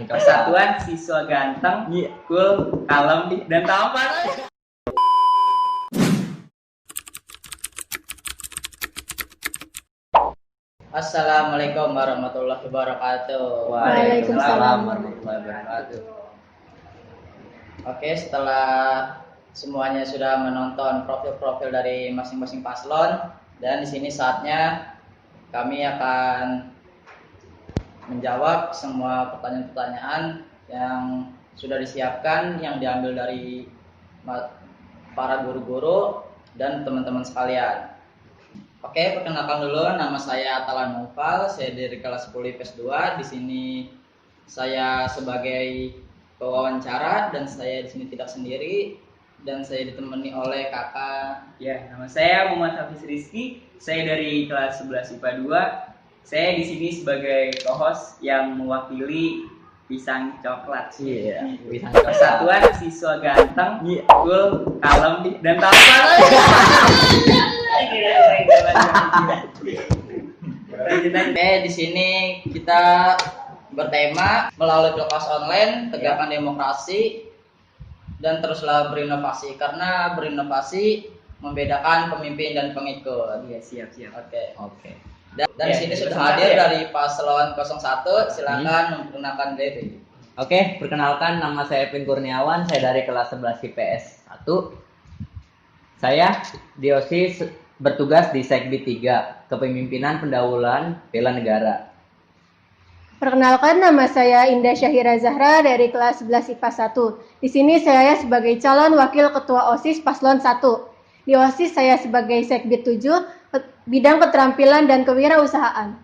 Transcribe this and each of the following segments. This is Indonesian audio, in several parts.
coklat. Persatuan siswa ganteng, cool, kalem, dan tampan. Assalamualaikum warahmatullahi wabarakatuh. Waalaikumsalam warahmatullahi wabarakatuh. Oke, setelah semuanya sudah menonton profil-profil dari masing-masing paslon, dan di sini saatnya kami akan menjawab semua pertanyaan-pertanyaan yang sudah disiapkan, yang diambil dari para guru-guru dan teman-teman sekalian. Oke, perkenalkan dulu, nama saya Atalan Noval, saya dari kelas 10 IPS 2. Di sini saya sebagai pewawancara dan saya di sini tidak sendiri dan saya ditemani oleh kakak. Ya, nama saya Muhammad Hafiz Rizky. Saya dari kelas 11 IPA 2. Saya di sini sebagai co-host yang mewakili pisang coklat. Iya, pisang coklat. Persatuan siswa ganteng, cool, kalem, dan tampan. Oke, di sini kita bertema melalui kelas online tegakkan demokrasi dan teruslah berinovasi, karena berinovasi membedakan pemimpin dan pengikut. Iya, siap. Oke. Dan di sini sudah hadir dari paslon 01, silakan memperkenalkan diri. Oke, perkenalkan nama saya Pin Kurniawan, saya dari kelas 11 IPS 1. Saya di OSIS bertugas di Sekbi 3, Kepemimpinan Pendahuluan Bela Negara. Perkenalkan, nama saya Indah Syahira Zahra dari kelas 11 IPA 1. Di sini saya sebagai calon wakil ketua OSIS paslon 1. Di OSIS saya sebagai Sekbi 7, bidang keterampilan dan kewirausahaan.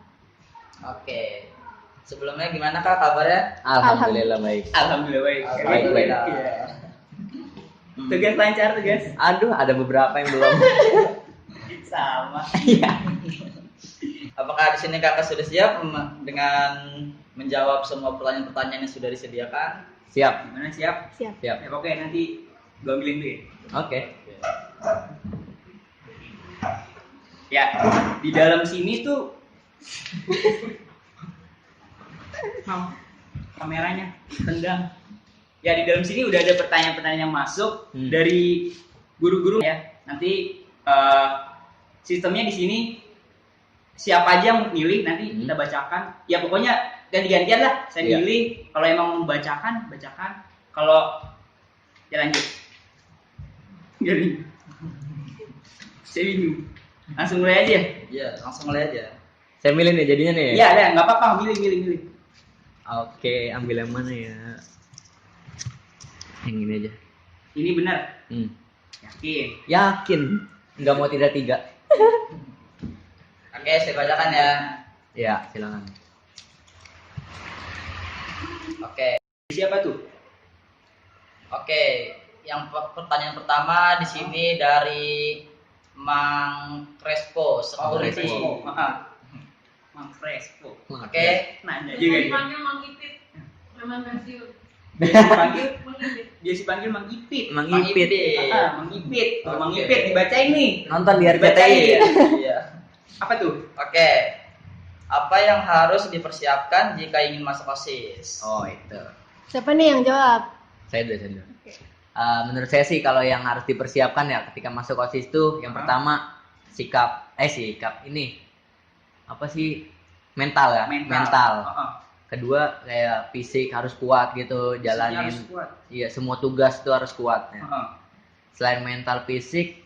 Oke. Sebelumnya gimana Kak kabarnya? Alhamdulillah baik. Alhamdulillah baik. Baik. Iya. Tugas lancar, tugas. Aduh, ada beberapa yang belum. Sama. Iya. Apakah di sini Kakak sudah siap dengan menjawab semua pertanyaan-pertanyaan yang sudah disediakan? Siap. Gimana, siap? Siap. Siap. Ya, oke, nanti gue ambilin dulu ya. Oke. Ya, di dalam sini tuh kameranya tendang. Ya, di dalam sini udah ada pertanyaan-pertanyaan yang masuk dari guru-guru ya. Nanti sistemnya di sini siapa aja yang milih nanti kita bacakan. Ya pokoknya ganti-gantian lah. Saya milih, kalau emang membacakan, bacakan. Kalau ya lanjut. Jadi saya bingung. Langsung mulai aja. Iya, langsung mulai aja. Saya milih nih jadinya nih. Iya, ada, nggak apa-apa, milih. Oke, ambil yang mana ya? Yang ini aja. Ini benar. Yakin. Yakin. Nggak mau tidak tiga. Oke, saya bacakan ya. Ya, silakan. Oke. Siapa tuh? Oke, yang pertanyaan pertama di sini dari Mang Crespo, security. Mang Fresco. Oke. Nanya juga dia. Dipanggil Mang Ipit. Memang pensiun. Dia dipanggil Mang Ipit. Mang Mang Ipit. Ipit. Mang Ipit. Mang Ipit dibacain nih. Nonton di RCTI Dibacain. ya? Iya. Apa tuh? Oke. Apa yang harus dipersiapkan jika ingin masuk OSIS? Oh, itu. Siapa nih yang jawab? Saya dulu. Menurut saya sih kalau yang harus dipersiapkan ya ketika masuk OSIS tuh yang pertama sikap ini apa sih, mental ya, mental. Kedua kayak fisik harus kuat gitu, jalanin. Iya, semua tugas tuh harus kuat ya. Selain mental, fisik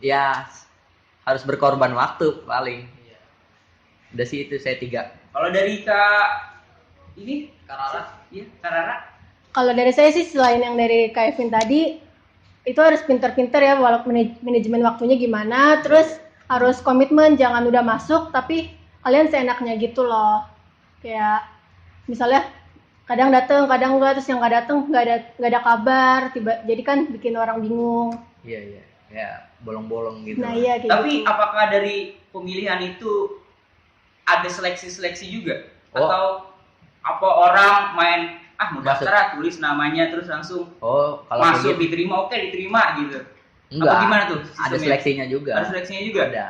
ya harus berkorban waktu paling. Udah sih itu saya 3. Kalau dari Kak ini Karara? Iya, Karara. Kalau dari saya sih selain yang dari Kak Evin tadi, itu harus pinter-pinter ya, walaupun manajemen waktunya gimana, terus harus komitmen, jangan udah masuk tapi kalian seenaknya gitu loh. Kayak misalnya kadang datang, kadang enggak, terus yang nggak datang nggak ada kabar, jadi kan bikin orang bingung. Iya, ya bolong-bolong gitu. Nah iya kayak Tapi gitu. apakah dari pemilihan itu ada seleksi juga? Oh. Atau apa orang main mau Masuk. daftar tulis namanya terus langsung Oh, kalau masuk begitu diterima, oke diterima gitu? enggak. Apa gimana tuh? Ada sistemnya? seleksinya juga. Ada seleksinya juga? Ada.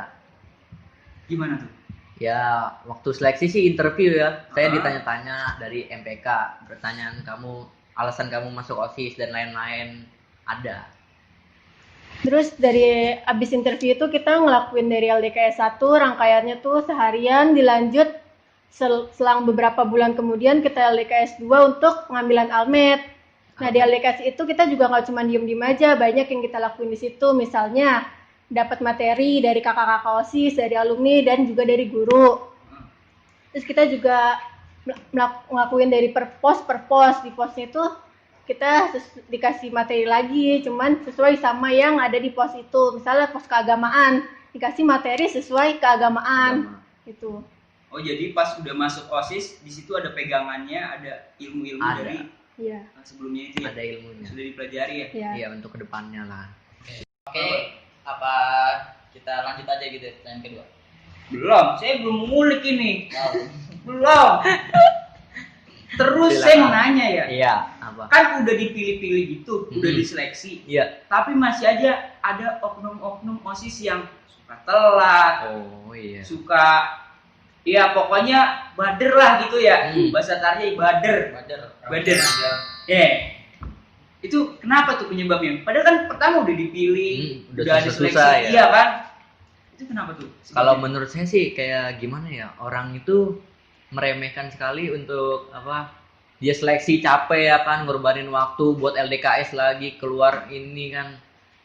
Gimana tuh? Ya, waktu seleksi sih interview ya. Saya Ah. ditanya-tanya dari MPK, pertanyaan kamu, alasan kamu masuk OSIS dan lain-lain ada. Terus dari abis interview itu kita ngelakuin dari LDKS 1 rangkaiannya tuh seharian, dilanjut selang beberapa bulan kemudian kita LDKS 2 untuk pengambilan almet. Nah di LDKS itu kita juga nggak cuma diem-diem aja, banyak yang kita lakuin di situ. Misalnya dapat materi dari kakak-kakak OSIS, dari alumni dan juga dari guru. Terus kita juga ngelakuin dari per pos. Di posnya itu kita dikasih materi lagi, cuman sesuai sama yang ada di pos itu. Misalnya pos keagamaan, dikasih materi sesuai keagamaan gitu. Oh, jadi pas udah masuk OSIS, di situ ada pegangannya, ada ilmu-ilmu Ada. dari Iya. sebelumnya itu ya. Ada ilmunya. Sudah dipelajari ya. Iya. Iya, untuk kedepannya lah. Oke, apa kita lanjut aja gitu pertanyaan kedua? Belum, saya belum ngulik ini. Wow. Belum. Terus Silakan. saya mau nanya ya. Iya, apa? Kan udah dipilih-pilih gitu, udah Mm-mm. diseleksi. Iya. Tapi masih aja ada oknum-oknum OSIS yang suka telat, Oh, iya. suka ya pokoknya bader lah gitu ya. Bahasa tarnya bader. Bader. Ya. Itu kenapa tuh penyebabnya? Padahal kan pertama udah dipilih, Udah udah susah-susah diseleksi, ya. iya kan? Itu kenapa tuh? Kalau menurut saya sih kayak gimana ya, orang itu meremehkan sekali untuk apa, dia seleksi capek ya kan, ngorbanin waktu buat LDKS lagi, keluar ini kan,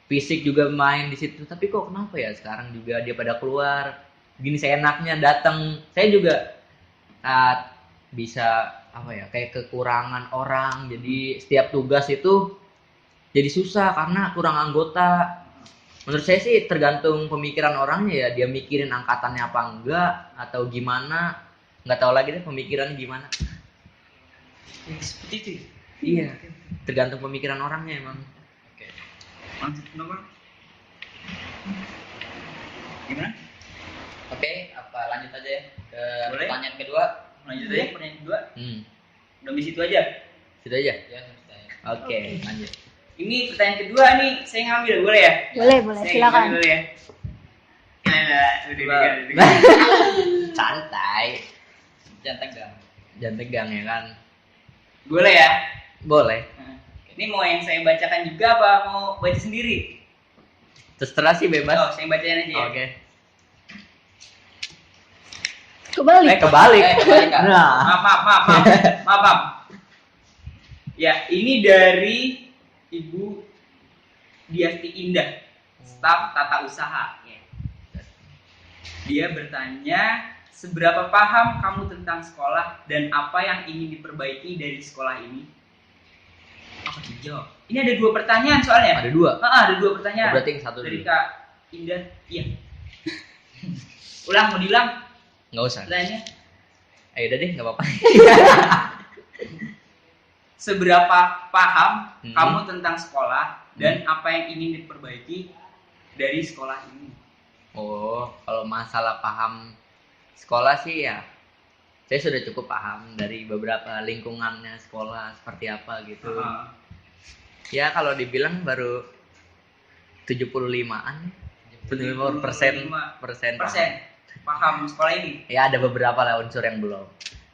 fisik juga main di situ. Tapi kok kenapa ya sekarang juga dia pada keluar gini seenaknya datang. Saya juga bisa apa ya, kayak kekurangan orang, jadi setiap tugas itu jadi susah karena kurang anggota. Menurut saya sih tergantung pemikiran orangnya ya, dia mikirin angkatannya apa enggak atau gimana, nggak tahu lagi deh pemikirannya gimana. Seperti itu. Iya, tergantung pemikiran orangnya emang. Lanjut nomor. Gimana? Oke, apa lanjut aja ya ke Boleh. pertanyaan kedua? Lanjut aja pertanyaan kedua. Udah di situ aja. Sudah aja. Ya, sudah ya. Oke, lanjut. Ini pertanyaan kedua nih, saya ngambil boleh ya? Boleh, Saya silakan. ngambil dulu ya. Udah. Santai, Jangan tegang. jangan tegang ya kan. Boleh ya? Boleh. Nah, ini mau yang saya bacakan juga apa mau baca sendiri? Terserah sih Oh, bebas. saya bacain aja ya. Oke. Kebalik. Kebalik. Kebalik, Kak. Nah, Maaf. Ya, ini dari Ibu Diasti Indah, staf tata usaha. Ya. Dia bertanya, seberapa paham kamu tentang sekolah dan apa yang ingin diperbaiki dari sekolah ini? Apa dijawab? Ini ada 2 pertanyaan soalnya. ada 2. Ada 2 pertanyaan. Berarti yang satu Dari dulu. Kak Indah. Iya. Ulang, mau diulang Nggak usah. pertanyaannya? Ayo udah deh, nggak apa-apa. Seberapa paham Hmm. kamu tentang sekolah dan apa yang ingin diperbaiki dari sekolah ini? Oh, kalau masalah paham sekolah sih ya, saya sudah cukup paham dari beberapa lingkungannya sekolah seperti apa gitu. Ya kalau dibilang baru 75-an, 75% paham sekolah ini. Ya ada beberapa lah unsur yang belum.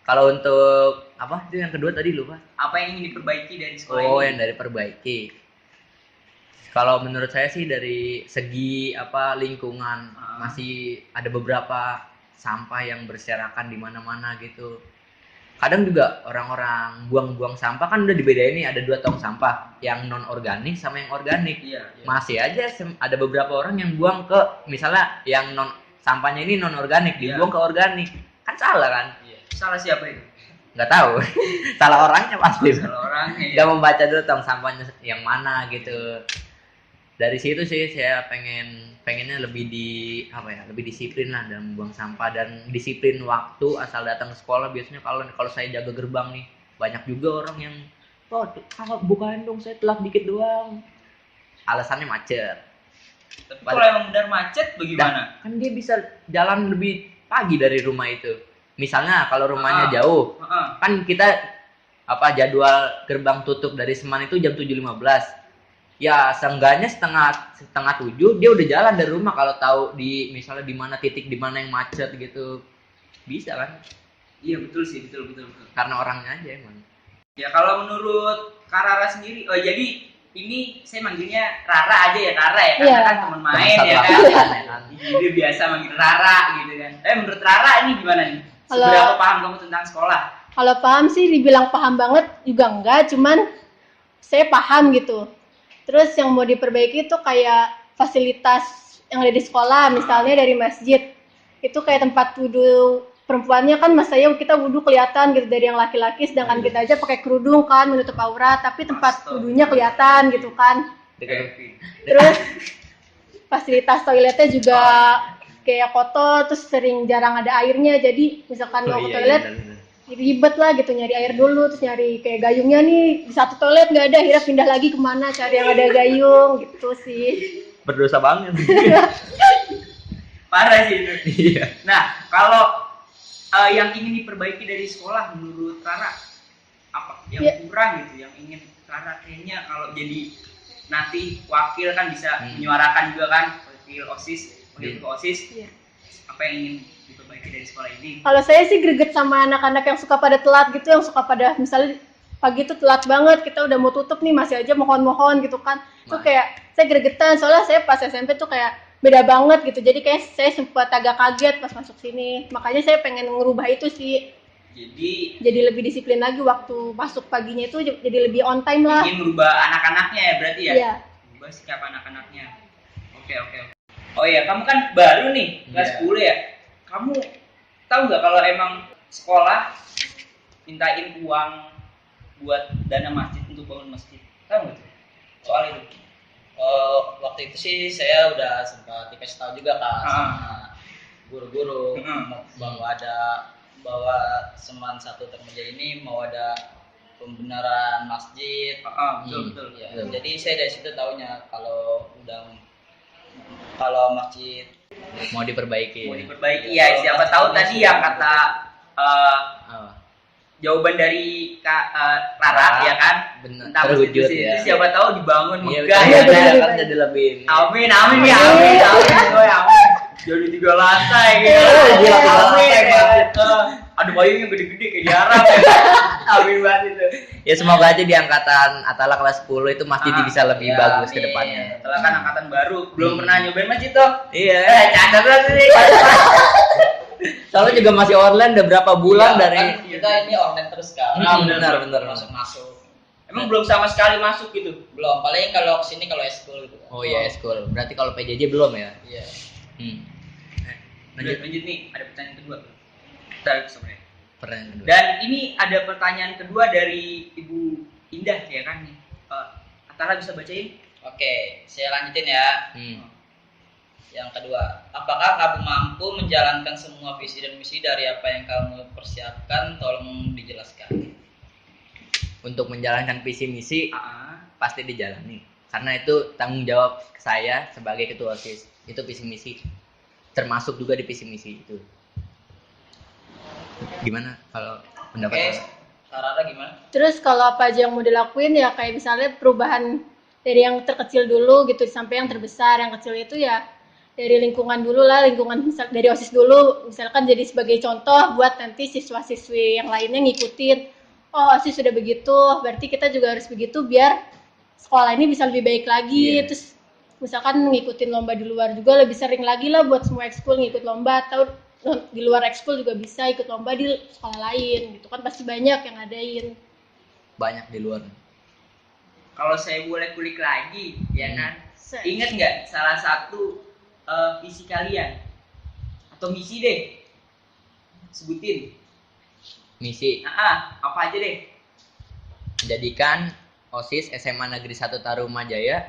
Kalau untuk apa itu yang kedua tadi lupa. Apa yang ingin diperbaiki dari sekolah Oh, ini? yang dari perbaiki. Kalau menurut saya sih dari segi apa lingkungan masih ada beberapa sampah yang berserakan di mana-mana gitu. Kadang juga orang-orang buang-buang sampah kan udah dibedain nih, ada 2 tong sampah, yang non organik sama yang organik. Iya. Masih aja ada beberapa orang yang buang ke misalnya yang non sampahnya ini non organik dibuang ke organik. Kan salah kan? Salah siapa itu? Nggak tahu. Salah orangnya pasti. Salah orangnya. Nggak membaca dulu tong sampahnya yang mana gitu. Dari situ sih saya pengennya lebih lebih disiplin lah dalam buang sampah dan disiplin waktu asal datang ke sekolah. Biasanya kalau saya jaga gerbang nih banyak juga orang yang bukain dong, saya telat dikit doang, alasannya macet. Tapi kalau emang benar macet bagaimana? Kan dia bisa jalan lebih pagi dari rumah itu. Misalnya kalau rumahnya jauh, kan kita jadwal gerbang tutup dari Seman itu jam 7.15. Ya seenggaknya setengah 7 dia udah jalan dari rumah kalau tahu misalnya di mana titik di mana yang macet gitu. Bisa kan? Iya betul sih, betul. Karena orangnya aja emang. Ya kalau menurut Kak Rara sendiri, oh jadi ini saya manggilnya Rara aja ya, Rara ya, karena Iya. kan teman main Teman ya satu kan. angkatan, ya kan? Dia biasa manggil Rara gitu kan. Menurut Rara ini gimana nih? Kalau- Seberapa paham kamu tentang sekolah? Kalau paham sih dibilang paham banget juga enggak, cuman saya paham gitu. Terus yang mau diperbaiki itu kayak fasilitas yang ada di sekolah, misalnya dari masjid. Itu kayak tempat wudhu perempuannya kan masanya kita wudhu kelihatan gitu dari yang laki-laki, sedangkan kita aja pakai kerudung kan menutup aurat, tapi tempat wudhunya kelihatan gitu kan. Terus fasilitas toiletnya juga kayak kotor, terus sering jarang ada airnya, jadi misalkan mau ke toilet ribet lah gitu, nyari air dulu, terus nyari kayak gayungnya nih di satu toilet nggak ada, akhirnya pindah lagi kemana cari yang ada gayung gitu sih. Berdosa banget. Parah sih itu. Iya. Nah, kalau yang ingin diperbaiki dari sekolah menurut Rara apa? Yang Ya. kurang gitu, yang ingin Rara kayaknya kalau jadi nanti wakil kan bisa menyuarakan juga kan, wakil OSIS, wakil ketua OSIS. Iya. Apa yang ingin diperbaiki dari sekolah ini? Kalau saya sih greget sama anak-anak yang suka pada telat gitu, yang suka pada misalnya pagi tuh telat banget, kita udah mau tutup nih masih aja mohon-mohon gitu kan. Itu kayak saya gregetan, soalnya saya pas SMP tuh kayak beda banget gitu, jadi kayak saya sempat agak kaget pas masuk sini, makanya saya pengen ngerubah itu sih, jadi lebih disiplin lagi waktu masuk paginya itu, jadi lebih on time lah. Ingin merubah anak-anaknya ya berarti ya? Iya. Merubah sikap anak-anaknya. Oke. Oh iya, kamu kan baru nih kelas Iya. 10 ya. Kamu tahu nggak kalau emang sekolah mintain uang buat dana masjid untuk bangun masjid? Tahu nggak tuh? Soal itu. Waktu itu sih saya udah sempat dikasih tahu juga Kak sama guru-guru bahwa Seman 1 Termeja ini mau ada pembenaran masjid. Betul. Ya, jadi saya dari situ taunya kalau masjid Mau diperbaiki. Mau diperbaiki ya. Siapa tahu tadi yang kata Oh, jawaban dari Kak Rara ya kan? benar. Tentang masjid Terwujud itu ya. siapa tahu dibangun Iya, megah iya, ya kan? kan jadi lebih. Amin ya, amin. Jadi 3 lantai gitu. Gila, 3 Amin. lantai, Aduh payungnya gede-gede kayak jarang ya. Amin banget itu. Ya semoga aja di angkatan Atala kelas 10 itu masjid bisa lebih ya, bagus ke amin. depannya. Setelah kan angkatan baru, belum pernah nyobain masjid tuh. Iya. Cacat banget sih. Soalnya juga masih online udah berapa bulan Iya, dari kan kita ini online terus kan. benar. Masuk. Emang belum sama sekali masuk gitu. Belum, paling kalau kesini kalau eskul gitu kan. Oh iya, school. Berarti kalau PJJ belum ya? Iya. Lanjut nih, ada pertanyaan kedua. Bentar, sebenarnya. Pertanyaan kedua. Dan ini ada pertanyaan kedua dari Ibu Indah ya kan nih. Atala bisa bacain? Oke, saya lanjutin ya. Yang kedua, apakah kamu mampu menjalankan semua visi dan misi dari apa yang kamu persiapkan? Tolong dijelaskan. Untuk menjalankan visi misi pasti dijalani. Karena itu tanggung jawab saya sebagai ketua OSIS. Itu visi misi. Termasuk juga di visi misi itu. Gimana kalau pendapat Oke, Anda? Sarara gimana? Terus kalau apa aja yang mau dilakuin ya kayak misalnya perubahan dari yang terkecil dulu gitu sampai yang terbesar. Yang kecil itu ya dari lingkungan dulu lah, dari OSIS dulu, misalkan jadi sebagai contoh buat nanti siswa-siswi yang lainnya ngikutin. Oh, OSIS sudah begitu, berarti kita juga harus begitu biar sekolah ini bisa lebih baik lagi. Iya. Terus misalkan ngikutin lomba di luar juga lebih sering lagi lah buat semua ekskul ngikut lomba, atau di luar ekskul juga bisa ikut lomba di sekolah lain gitu kan, pasti banyak yang ngadain. Banyak di luar. Kalau saya boleh kulik lagi, ya kan? Se- Ingat nggak salah satu visi kalian atau misi deh? Sebutin. Misi Apa aja deh? menjadikan OSIS SMA Negeri 1 Tarumajaya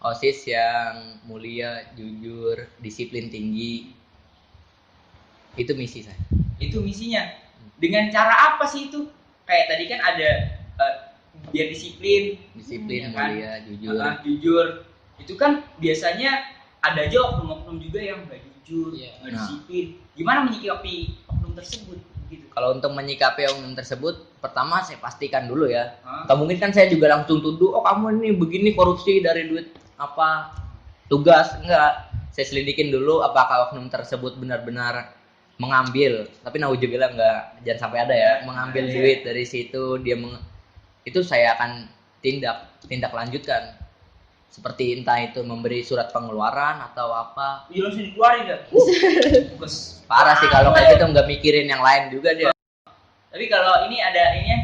OSIS yang mulia, jujur, disiplin tinggi. Itu misi saya. Itu misinya. Dengan cara apa sih itu? Kayak tadi kan ada biar disiplin, Disiplin, ya kan? mulia, jujur. Jujur. Itu kan biasanya ada aja oknum-oknum juga yang nggak jujur, Iya. nggak disiplin. Gimana menyikapi oknum tersebut? Gitu. Kalau untuk menyikapi oknum tersebut, pertama saya pastikan dulu ya. Hah? Gak mungkin kan saya juga langsung tuduh, oh kamu ini begini korupsi dari duit apa tugas. Enggak, saya selidikin dulu apakah oknum tersebut benar-benar mengambil, tapi nauzubillah enggak, jangan sampai ada ya, mengambil duit dari situ, itu saya akan tindak lanjutkan, seperti entah itu memberi surat pengeluaran atau apa. Iya langsung dikeluarin dah. Parah sih kalau kayak gitu, nggak mikirin yang lain juga dia. Tapi kalau ini ada ininya.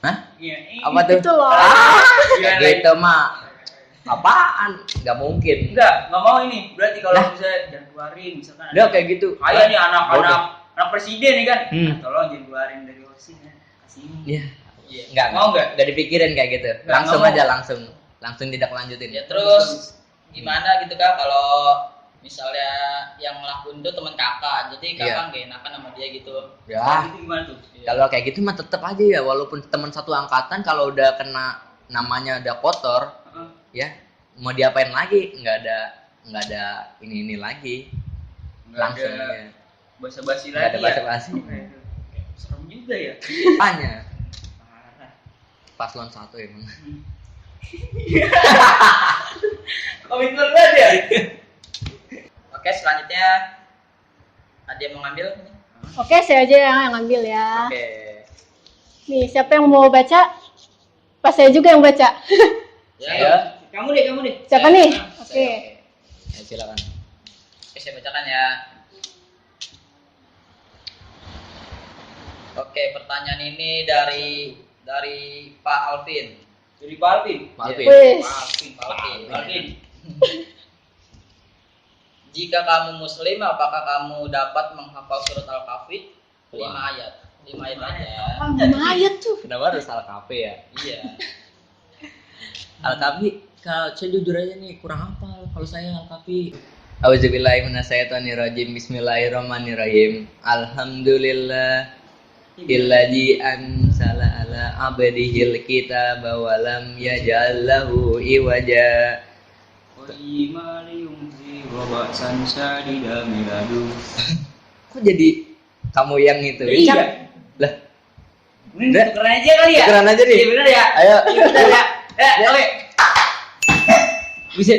Hah? Iya. Apa tuh? Itu loh. Kayak gitu mah apaan? Nggak mungkin. Enggak mau ini. Berarti kalau bisa jangan keluarin misalkan. Dia kayak gitu. Kayak nih anak presiden nih kan. Tolong jangan keluarin dari OSIS ya. Kasih ini. Iya. Iya. Nggak dipikirin kayak gitu. Langsung aja langsung tidak lanjutin. Ya terus gimana gitu Kak kalau misalnya yang ngelakuin itu teman kakak, jadi kakak nggak enakan sama dia gitu. Ya. Itu gimana tuh? Kalau kayak gitu mah tetap aja ya, walaupun teman satu angkatan, kalau udah kena namanya udah kotor, ya mau diapain lagi? Nggak ada ini lagi. Langsung aja. Basa-basi Nggak ada lagi. basa-basi. Serem juga ya. Tanya. Paslon 1 emang. Komitmen banget ya. Oke, selanjutnya ada yang mau ngambil? Oke, saya aja yang ambil ya. Oke. Nih, siapa yang mau baca? Pas saya juga yang baca. Ya. Kamu deh. Siapa nih? Oke. Ya, silakan. Oke, saya bacakan ya. Oke, pertanyaan ini dari Pak Alvin. Dari Pak Alvin. Alvin. Wih. Pak Alvin. Alvin. Jika kamu muslim, apakah kamu dapat menghafal surat Al-Kahfi? 5 ayat. 5 ayat aja. Mayat tuh. Kenapa harus Al-Kahfi ya? Iya. Al-Kahfi, kalau saya jujur aja nih kurang hafal kalau saya Al-Kahfi. Auzubillahiminasyaitonirrajim. Bismillahirrahmanirrahim. Alhamdulillah illadzi anzala ala abdihil kitaba wa lam yaj'al lahu iwaja. Kok jadi kamu yang itu? Iya. Lah, Ini tukeran aja kali ya? tukeran aja nih. Iya bener ya? Ayo. Iya bener ya? Oke. Bisa.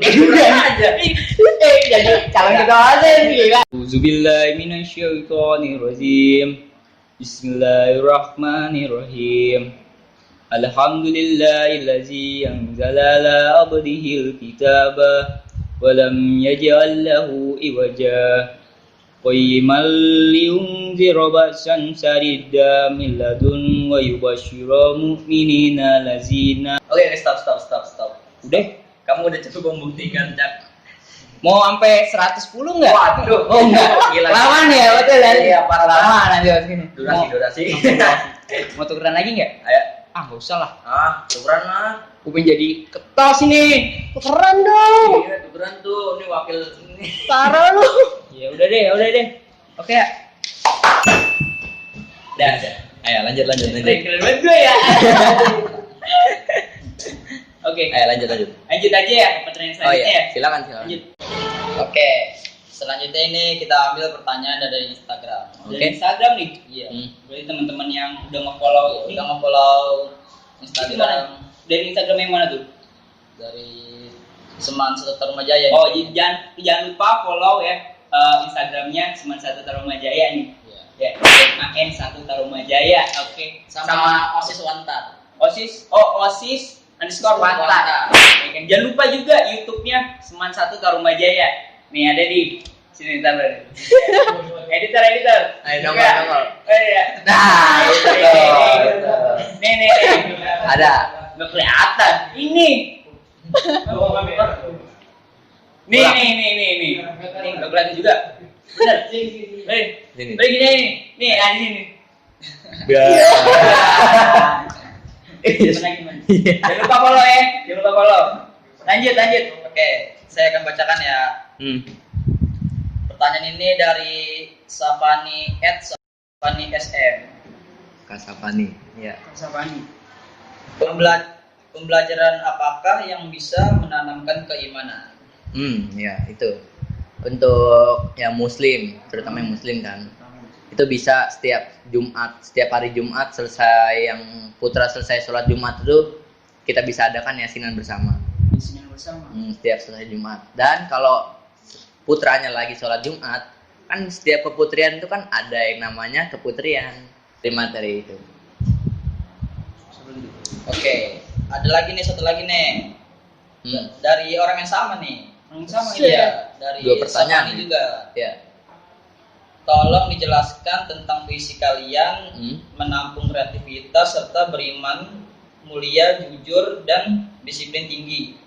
Tukeran aja. Jadi calon kita aja nih. Auzubillahi minasyaitonirrajim. Bismillahirrahmanirrahim. Alhamdulillahillazi anzala ala abdihil kitaba wa lam yaj'al lahu iwaja. Qayyiman liyunzira ba'san shadidan min ladun wa yubashshira mu'minina lazina. Oke, stop. Udah? Kamu udah cukup membuktikan, Cak. Mau sampai 110 enggak? Waduh. Oh enggak. Gila. Lawan ya, betul ya. Iya, parah lama nanti sini. Durasi. Mau tukeran lagi enggak? Ayo. Enggak usah lah. Tukeran lah. Gue pengen jadi ketos ini. Keren dong. Iya, tukeran tuh. Ini wakil ini. Parah lu. Ya udah deh. Oke ya. Dah. Ayo lanjut. Keren banget gue ya. Oke. Ayo lanjut. Lanjut aja ya ke pertanyaan Oh selanjutnya iya, ya. silakan. Lanjut. Oke. Selanjutnya ini kita ambil pertanyaan dari Instagram. Dari Instagram nih. Iya. Berarti teman-teman yang udah nge-follow ini Udah nge-follow itu Instagram gimana? Dari Instagram yang mana tuh? dari Seman Satu Tarumajaya. Oh, jangan lupa follow ya Instagramnya Seman Satu Tarumajaya nih. Iya. Ya, SMAN 1 Tarumajaya. Oke. Sama OSIS Wantar. OSIS _Wantar. Wantar. Ya kan? Jangan lupa juga YouTube-nya Seman 1 Tarumajaya. Nih ada di sini ntar. editor. Ayo, nongol. Oh iya. Nah, itu tuh. Nih. Ada. Nggak kelihatan. Ini. Nih. Nih, nggak kelihatan juga. Bener. Sini. Gini. Nih, ada di sini. Ya. Gimana? Jangan lupa follow ya. Lanjut. Oke, saya akan bacakan ya. Pertanyaan ini dari Safani SM. Kasapani. Ya. Sapani. Pembelajaran apakah yang bisa menanamkan keimanan? Ya itu. Untuk yang muslim, terutama yang muslim kan. Itu bisa setiap hari Jumat yang putra selesai sholat Jumat itu kita bisa adakan yasinan bersama. Yasinan bersama. Setiap selesai Jumat. Dan kalau putranya lagi sholat Jumat, kan setiap keputrian itu kan ada yang namanya keputrian di materi itu. Oke, ada lagi nih, satu lagi nih. Dari orang yang sama nih. Yang sama Siap. Iya, dari Dua pertanyaan Safani nih. juga. Ya. Tolong dijelaskan tentang visi kalian menampung kreativitas serta beriman, mulia, jujur, dan disiplin tinggi.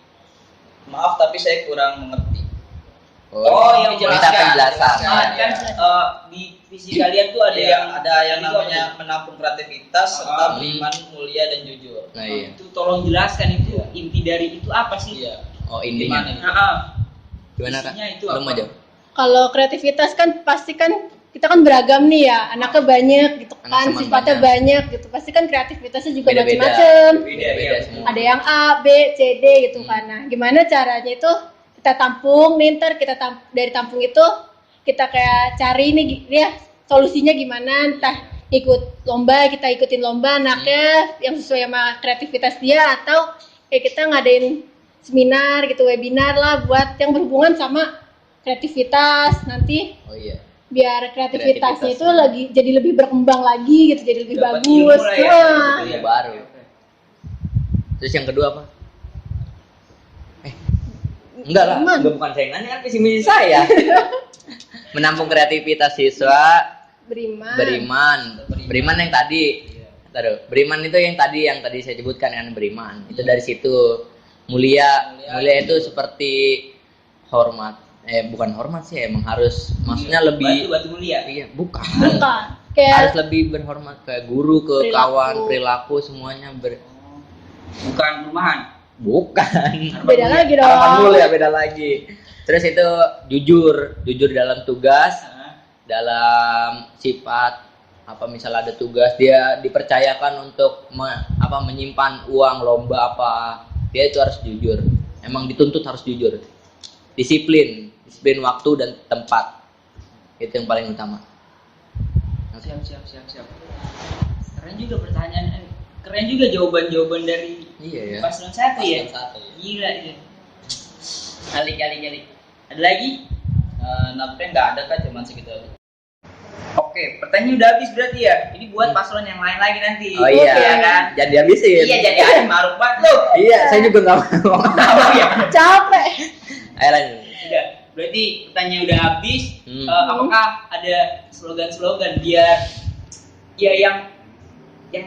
Maaf tapi saya kurang mengerti. yang minta dijelaskan. penjelasan. kan di visi kalian tuh ada Iya, yang ada yang itu namanya apa menampung kreativitas serta Hmm. beriman, mulia, dan jujur. Nah iya. itu tolong jelaskan itu inti dari itu apa sih? Iya. Oh Gimana intinya. nih? Gimana Kak? Isinya itu Lu apa? mau jawab? Kalau kreativitas kan pasti kan kita kan beragam nih ya, anaknya banyak gitu Anak kan, teman sifatnya banyak gitu. Pasti kan kreativitasnya juga Beda-beda. macam-macam. Beda-beda Iya, semua. Ada yang A, B, C, D gitu kan. Nah, gimana caranya itu kita tampung, nih ntar kita dari tampung itu kita kayak cari nih ya solusinya gimana, entah ikut lomba, kita ikutin lomba anaknya yang sesuai sama kreativitas dia, atau kayak kita ngadain seminar gitu, webinar lah buat yang berhubungan sama kreativitas nanti Oh iya. biar kreativitasnya itu Kreativitasnya. lagi jadi lebih berkembang lagi gitu, jadi lebih Dapat bagus. ilmu lah ya. Nah, Ilmu baru. Terus yang kedua apa? Enggak lah, Beriman. enggak, bukan saya yang nanya, kan visi misi saya. Menampung kreativitas siswa, beriman. beriman yang tadi. Taruh, beriman itu yang tadi saya sebutkan kan, beriman. Itu dari situ. Mulia itu seperti hormat. Bukan hormat sih, emang harus maksudnya lebih batu mulia. iya, bukan. Bukan. Kayak Harus lebih berhormat ke guru, ke Perilaku. kawan, perilaku semuanya Bukan perumahan. bukan. beda lagi dong. Harapan mulia beda lagi. Terus itu jujur dalam tugas, dalam sifat apa misalnya ada tugas dia dipercayakan untuk menyimpan uang lomba apa, dia itu harus jujur. Emang dituntut harus jujur. Disiplin waktu dan tempat. Itu yang paling utama. Siap. Keren juga pertanyaan, keren juga jawaban dari Iya ya. paslon 1 ya. Paslon satu. Gila itu. Kali. Ada lagi? Nampaknya nggak ada kan, cuman segitu aja. Oke, pertanyaan udah habis berarti ya. Ini buat paslon yang lain lagi nanti. Oh iya. Iya kan? Jadi habisin. Iya, jadi ada maruk banget lu. Iya, saya juga nggak mau. Oh iya. Capek. Ayo lanjut. Udah. Berarti pertanyaan udah habis. Hmm. Apakah ada slogan-slogan biar ya yang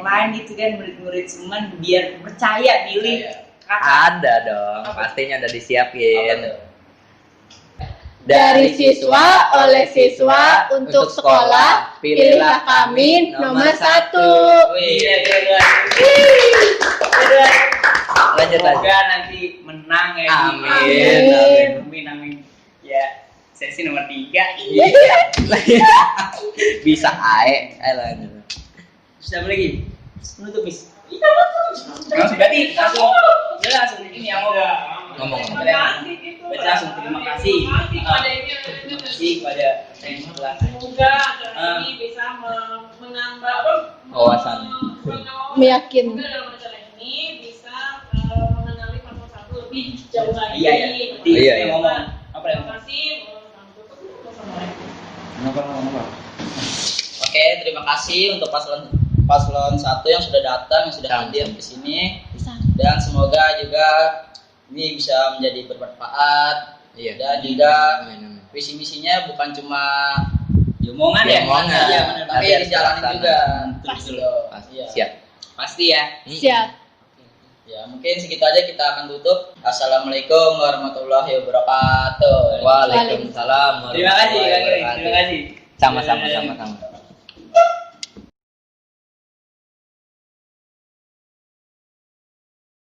lain gitu kan, murid-murid Semen biar percaya pilih kakak? Ada dong, pastinya udah Apa disiapin. tuh? Dari siswa oleh siswa untuk sekolah, pilihlah kami nomor 1. Iya. Lanjut. Semoga nanti menang ya. Amin. Ya, sesi nomor 3. Iya. Bisa ae. Ayo lanjut. Terus apa lagi? Menutup, Miss. Langsung berarti langsung ini yang Ngomong. Berarti langsung terima kasih. Terima kasih kepada yang sebelah. Semoga acara ini bisa menambah Wawasan. Meyakin. Semoga dalam acara ini bisa mengenali paslon 1 lebih jauh lagi. Iya ya. Berarti Iya, yang iya. ngomong apa yang Terima kasih. Oke, terima kasih untuk paslon 1 yang sudah datang, yang sudah hadir di sini. Dan semoga juga ini bisa menjadi bermanfaat. Iya. Dan juga Amin. visi misinya bukan cuma omongan ya? Omongan. Iya, benar. tapi harus dijalanin terlaksana. juga. Pasti. Gitu loh. Pasti. Iya. Siap. Pasti ya. Siap. Ya, mungkin segitu aja kita akan tutup. Assalamualaikum warahmatullahi wabarakatuh. Waalaikumsalam. Terima kasih, Kang Giri. warahmatullahi Terima kasih. wabarakatuh. Sama-sama.